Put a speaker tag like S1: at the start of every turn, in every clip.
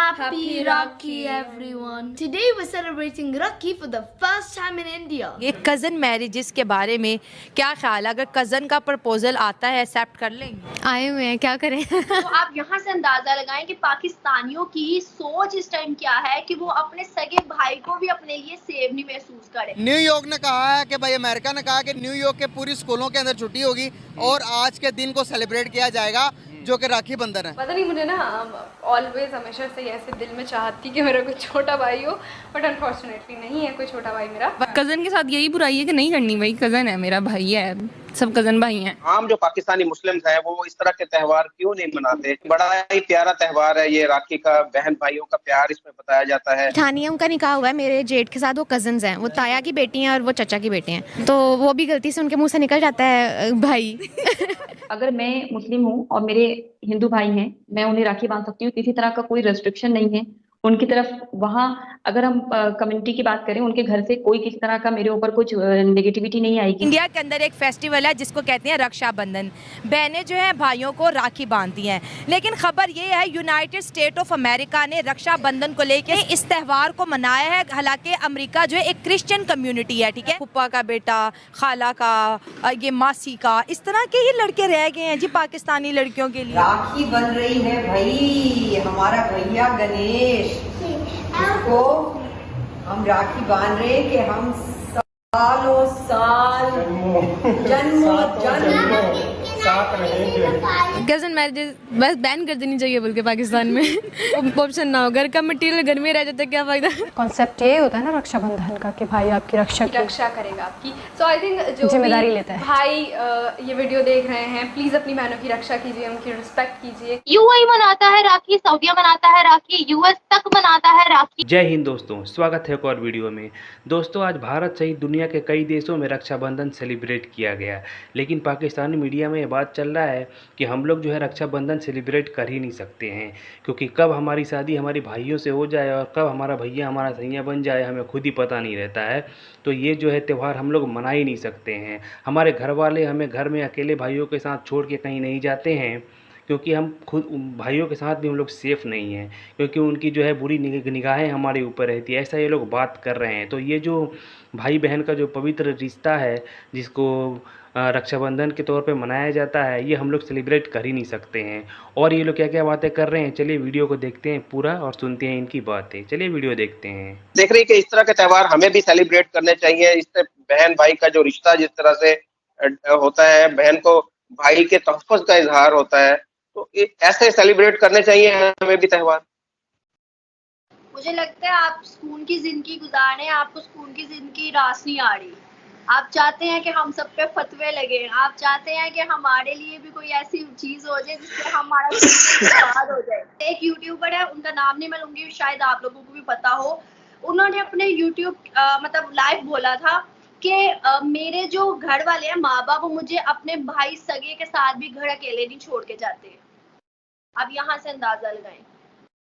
S1: Happy Rakhi everyone. Today we're celebrating Rakhi for the first time in India.
S2: ये cousin marriages के बारे में क्या ख्याल है? अगर कज़न का प्रपोजल आता है एक्सेप्ट कर लेंगे?
S3: आए हुए हैं, क्या करें?
S4: तो आप यहाँ से अंदाजा लगाएं कि पाकिस्तानियों की सोच इस टाइम क्या है कि वो अपने सगे भाई को भी अपने लिए सेफ नहीं महसूस करे।
S5: न्यूयॉर्क ने कहा है कि भाई अमेरिका ने कहा कि न्यूयॉर्क के पूरी स्कूलों के अंदर छुट्टी होगी और आज के दिन को सेलिब्रेट किया जाएगा जो कि राखी बंधन है।
S6: पता नहीं, मुझे ना ऑलवेज हमेशा से ऐसे दिल में चाहती कि मेरा कोई छोटा भाई हो, बट अनफॉर्चुनेटली नहीं है कोई छोटा भाई मेरा।
S3: कज़न के साथ यही बुराई है कि नहीं करनी, भाई कज़न है, मेरा भाई है, सब कज़न भाई हैं।
S7: आम जो पाकिस्तानी मुस्लिम्स हैं वो इस तरह के त्यौहार क्यों नहीं मनाते? बड़ा ही प्यारा त्यौहार है ये राखी का, बहन भाइयों का प्यार इसमें बताया जाता है।
S3: ठानिया उनका निकाह हुआ है मेरे जेठ के साथ, वो कज़न्स हैं, वो ताया की बेटी हैं और वो चचा की बेटी हैं, तो वो भी गलती से उनके मुंह से निकल जाता है भाई।
S8: अगर मैं मुस्लिम हूँ और मेरे हिंदू भाई हैं, मैं उन्हें राखी बांध सकती हूँ, किसी तरह का कोई रेस्ट्रिक्शन नहीं है उनकी तरफ। वहाँ अगर हम कम्युनिटी की बात करें, उनके घर से कोई किसी तरह का मेरे ऊपर कुछ नेगेटिविटी नहीं आएगी।
S2: इंडिया के अंदर एक फेस्टिवल है जिसको कहते हैं रक्षाबंधन। बहनें जो है भाइयों को राखी बांधती हैं, लेकिन खबर ये है यूनाइटेड स्टेट ऑफ अमेरिका ने रक्षाबंधन को लेकर इस त्यौहार को मनाया है। हालांकि अमेरिका जो है एक क्रिश्चियन कम्युनिटी है, ठीक है, फूफा का बेटा, खाला का, ये मासी का, इस तरह के ही लड़के रह गए हैं जी पाकिस्तानी लड़कियों के लिए।
S9: राखी बन रही है भाई, हमारा भैया गणेश, उसको हम राखी बांध रहे हैं कि हम सालों साल जन्मों जन्म
S3: साथ रहेंगे। कज़न मैरिजेस बस बैन कर देनी चाहिए बोल के पाकिस्तान में। ऑप्शन ना हो, घर का मटेरियल घर में रह जाता है, क्या फायदा।
S10: कॉन्सेप्ट ये होता है ना रक्षाबंधन का कि भाई आपकी रक्षा
S6: करेगा आपकी। सो आई थिंक जो
S10: जिम्मेदारी लेता है
S6: भाई ये वीडियो देख रहे हैं, प्लीज अपनी बहनों की रक्षा कीजिए, उनकी रिस्पेक्ट कीजिए।
S4: यूएई मनाता है राखी, सऊदीया मनाता है राखी, यूएस तक मनाता है राखी।
S11: जय हिंद दोस्तों, स्वागत है एक और वीडियो में। दोस्तों आज भारत सहित दुनिया के कई देशों में रक्षाबंधन सेलिब्रेट किया गया, लेकिन पाकिस्तानी मीडिया में बात चल रहा है कि हम लोग जो है रक्षाबंधन सेलिब्रेट कर ही नहीं सकते हैं, क्योंकि कब हमारी शादी हमारी भाइयों से हो जाए और कब हमारा भैया हमारा सैया बन जाए हमें खुद ही पता नहीं रहता है। तो ये जो है त्यौहार हम लोग मना ही नहीं सकते हैं। हमारे घर वाले हमें घर में अकेले भाइयों के साथ छोड़ के कहीं नहीं जाते हैं, क्योंकि हम खुद भाइयों के साथ भी हम लोग सेफ़ नहीं हैं, क्योंकि उनकी जो है बुरी निगाहें हमारे ऊपर रहती है, ऐसा ये लोग बात कर रहे हैं। तो ये जो भाई बहन का जो पवित्र रिश्ता है जिसको रक्षाबंधन के तौर पे मनाया जाता है, ये हम लोग सेलिब्रेट कर ही नहीं सकते हैं। और ये लोग क्या क्या बातें कर रहे हैं, चलिए वीडियो को देखते हैं पूरा और सुनते हैं इनकी बातें। चलिए वीडियो देखते हैं।
S7: देख रही कि इस तरह के त्यौहार हमें भी सेलिब्रेट करने चाहिए। इससे बहन भाई का जो रिश्ता जिस तरह से होता है, बहन को भाई के तहफ़्फ़ुज़ का इजहार होता है, तो ऐसे सेलिब्रेट करने चाहिए हमें भी त्यौहार।
S4: मुझे लगता है आप सुकून की जिंदगी गुजार रहे हैं, आपको सुकून की जिंदगी रास नहीं आ रही। आप चाहते हैं कि हम सब पे फतवे लगे, आप चाहते हैं कि हमारे लिए भी कोई ऐसी चीज हो जाए जिससे हमारा बर्बाद हो जाए। एक यूट्यूबर है, उनका नाम नहीं मैं लूंगी, शायद आप लोगों को भी पता हो। उन्होंने अपने यूट्यूब मतलब लाइव बोला था कि मेरे जो घर वाले हैं माँ बाप, वो मुझे अपने भाई सगे के साथ भी घर अकेले नहीं छोड़ के जाते। अब यहाँ से अंदाजा लगाएं,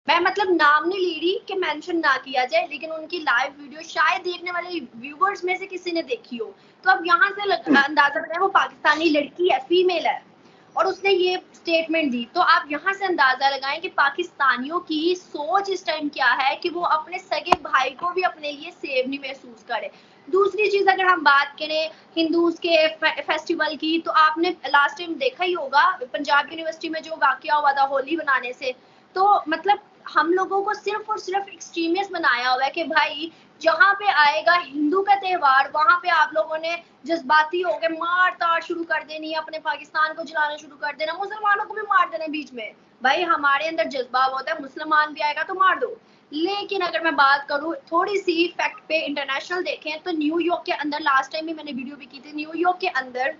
S4: मैं मतलब नाम नहीं ले रही कि मेंशन ना किया जाए, लेकिन उनकी लाइव वीडियो शायद देखने वाले व्यूवर्स में से किसी ने देखी हो। तो अब यहाँ से अंदाजा लगाएं, वो पाकिस्तानी लड़की है, फीमेल है, और उसने ये स्टेटमेंट दी। तो आप यहाँ से अंदाजा लगाएं कि पाकिस्तानियों की सोच इस टाइम क्या है कि वो अपने सगे भाई को भी अपने लिए सेफ नहीं महसूस करे। दूसरी चीज, अगर हम बात करें हिंदूज के फेस्टिवल की, तो आपने लास्ट टाइम देखा ही होगा पंजाब यूनिवर्सिटी में जो वाकया हुआ था होली बनाने से। तो मतलब हम लोगों को सिर्फ और सिर्फ एक्सट्रीमिस्ट बनाया हुआ है कि भाई जहाँ पे आएगा हिंदू का त्यौहार, वहां पे आप लोगों ने जज्बाती होकर मार ताड़ शुरू कर देनी है, अपने पाकिस्तान को जलाना शुरू कर देना, मुसलमानों को भी मार देना बीच में। भाई हमारे अंदर जज्बा होता है, मुसलमान भी आएगा तो मार दो। लेकिन अगर मैं बात करूं थोड़ी सी फैक्ट पे, इंटरनेशनल देखें तो न्यूयॉर्क के अंदर, लास्ट टाइम भी मैंने वीडियो भी की थी, न्यूयॉर्क के अंदर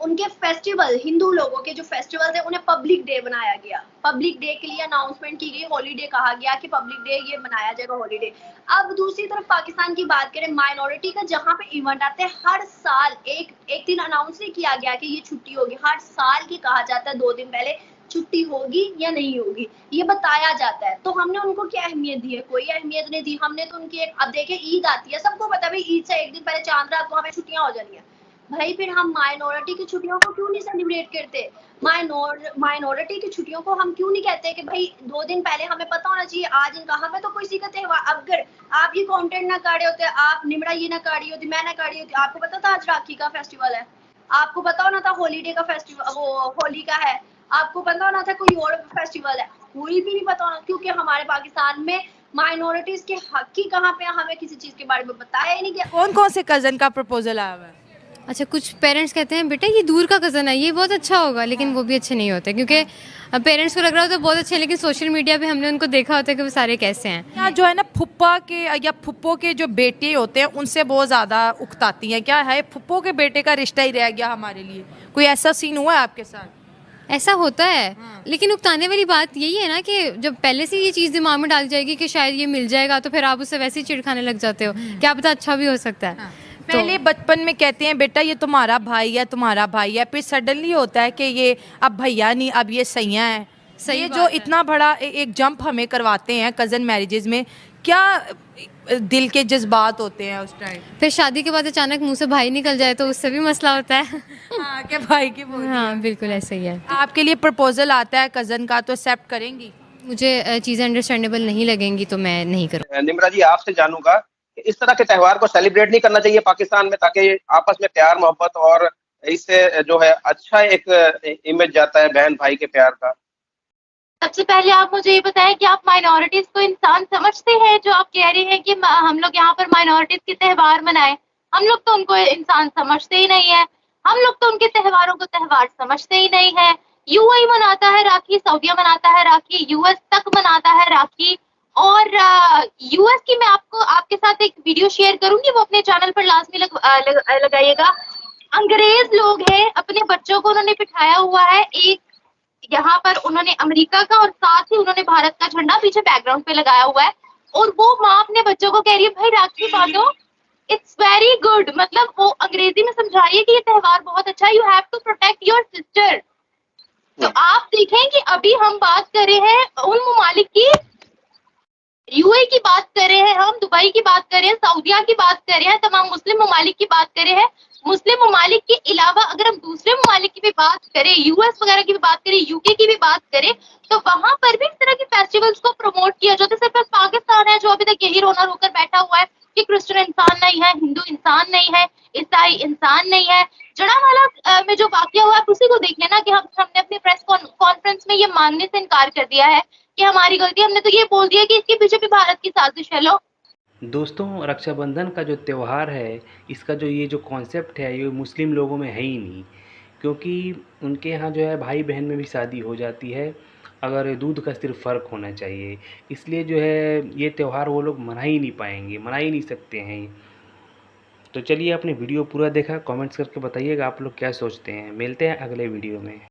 S4: उनके फेस्टिवल, हिंदू लोगों के जो फेस्टिवल है उन्हें पब्लिक डे बनाया गया। पब्लिक डे के लिए अनाउंसमेंट की गई, हॉलीडे कहा गया कि पब्लिक डे ये मनाया जाएगा, हॉलीडे। अब दूसरी तरफ पाकिस्तान की बात करें, माइनॉरिटी का जहां पे इवेंट आते हैं, हर साल एक दिन अनाउंस नहीं किया गया कि ये छुट्टी होगी, हर साल की कहा जाता है 2 दिन पहले छुट्टी होगी या नहीं होगी, ये बताया जाता है। तो हमने उनको क्या अहमियत दी है? कोई अहमियत नहीं दी हमने तो उनकी अब देखे ईद आती है, सबको पता है भाई ईद से 1 दिन पहले चांद रात को हमें छुट्टियां हो जानी है। भाई फिर हम माइनॉरिटी की छुट्टियों को क्यों नहीं सेलिब्रेट करते? माइनॉरिटी की छुट्टियों को हम क्यों नहीं कहते कि भाई 2 दिन पहले हमें पता होना चाहिए आज इनका, हमें तो किसी का त्योहार, अगर आप ये कंटेंट ना काटे होते, आप निमरा ये ना काटी होती, मैं ना काटी होती, आपको पता था आज राखी का फेस्टिवल है, आपको पता होना था हॉलीडे का फेस्टिवल, वो होली का है, आपको पता होना था कोई और फेस्टिवल है, कोई भी नहीं पता होना, क्योंकि हमारे पाकिस्तान में माइनॉरिटीज के हक ही कहाँ पे, हमें किसी चीज के बारे में बताया ही नहीं गया।
S2: कौन कौन से कज़न का प्रपोजल आया हुआ है?
S3: अच्छा, कुछ पेरेंट्स कहते हैं बेटा ये दूर का कज़न है, ये बहुत अच्छा होगा, लेकिन वो भी अच्छे नहीं होते, क्योंकि पेरेंट्स को लग रहा होता है बहुत अच्छे हैं, लेकिन सोशल मीडिया पे हमने उनको देखा होता है कि वो सारे कैसे हैं।
S2: क्या जो है ना फुप्पा के या फुप्पो के जो बेटे होते हैं उनसे बहुत ज़्यादा उकताती हैं, क्या है फुप्पो के बेटे का रिश्ता ही रह गया हमारे लिए? कोई ऐसा सीन हुआ है आपके साथ?
S3: ऐसा होता है, लेकिन उकताने वाली बात यही है ना कि जब पहले से ये चीज़ दिमाग में डाल जाएगी कि शायद ये मिल जाएगा, तो फिर आप उससे वैसे ही चिढ़ खाने लग जाते हो, क्या पता अच्छा भी हो सकता है।
S2: पहले बचपन में कहते हैं बेटा ये तुम्हारा भाई है, तुम्हारा भाई है, फिर सडनली होता है कि ये अब भैया नहीं, अब ये सैया है।
S3: सही
S2: ये
S3: बात
S2: जो
S3: है।
S2: इतना बड़ा एक जंप हमें करवाते हैं कज़न मैरिजेज में, क्या दिल के जज्बात होते हैं उस टाइम?
S3: फिर शादी के बाद अचानक मुंह से भाई निकल जाए तो उससे भी मसला होता है।
S2: हाँ, कि भाई की बोली।
S3: हाँ बिल्कुल ऐसा ही है।
S2: आपके लिए प्रपोजल आता है कज़न का तो एक्सेप्ट करेंगी?
S3: मुझे चीज़ें अंडरस्टैंडेबल नहीं लगेंगी तो मैं नहीं करूँ।
S7: निम्रा जी आपसे जानूंगा कि इस तरह के त्योहार को सेलिब्रेट नहीं करना चाहिए पाकिस्तान में, ताकि आपस में प्यार मोहब्बत और इससे जो है अच्छा एक इमेज जाता है बहन भाई के प्यार का।
S12: सबसे पहले आप मुझे ये बताएं कि आप माइनॉरिटीज को इंसान समझते हैं? जो आप कह रहे हैं कि हम लोग यहाँ पर माइनॉरिटीज के त्यौहार मनाएं, हम लोग तो उनको इंसान समझते ही नहीं है, हम लोग तो उनके त्योहारों को त्यौहार समझते ही नहीं है। यूएई मनाता है राखी, सऊदीया मनाता है राखी, यूएस तक मनाता है राखी, और यूएस की मैं आपको आपके साथ एक वीडियो शेयर करूंगी, वो अपने चैनल पर लाजमी लगाइएगा। अंग्रेज लोग हैं, अपने बच्चों को उन्होंने बिठाया हुआ है एक यहाँ पर, उन्होंने अमेरिका का और साथ ही उन्होंने भारत का झंडा पीछे बैकग्राउंड पे लगाया हुआ है, और वो माँ अपने बच्चों को कह रही है भाई राखी बांधो, इट्स वेरी गुड। मतलब वो अंग्रेजी में समझा रही है कि ये त्यौहार बहुत अच्छा है, you have to protect your sister. तो आप देखें कि अभी हम बात कर रहे हैं उन ममालिक की, यूएई की बात कर रहे हैं, हम दुबई की बात कर रहे हैं, सऊदीया की बात कर रहे हैं, तमाम मुस्लिम ममालिक की बात कर रहे हैं। मुस्लिम ममालिक के अलावा अगर हम दूसरे ममालिक की भी बात करें, यूएस वगैरह की भी बात करें, यूके की भी बात करें, तो वहां पर भी इस तरह के फेस्टिवल्स को प्रमोट किया जाता है। सिर्फ पाकिस्तान है जो अभी तक यही रोना रोकर बैठा हुआ है कि क्रिश्चियन इंसान नहीं है, हिंदू इंसान नहीं है, ईसाई इंसान नहीं है। जड़ावाला में जो वाकया हुआ है उसी को देख लेना कि हमने अपनी प्रेस कॉन्फ्रेंस में ये मानने से इनकार कर दिया है कि हमारी गलती, हमने तो ये बोल दिया कि इसके पीछे भी भारत की साजिश है। लो
S11: दोस्तों, रक्षाबंधन का जो त्यौहार है, इसका जो ये जो कॉन्सेप्ट है ये मुस्लिम लोगों में है ही नहीं, क्योंकि उनके यहाँ जो है भाई बहन में भी शादी हो जाती है, अगर दूध का सिर्फ फ़र्क होना चाहिए, इसलिए जो है ये त्यौहार वो लोग मना ही नहीं पाएंगे, मना ही नहीं सकते हैं। तो चलिए, आपने वीडियो पूरा देखा, कमेंट्स करके बताइएगा आप लोग क्या सोचते हैं। मिलते हैं अगले वीडियो में।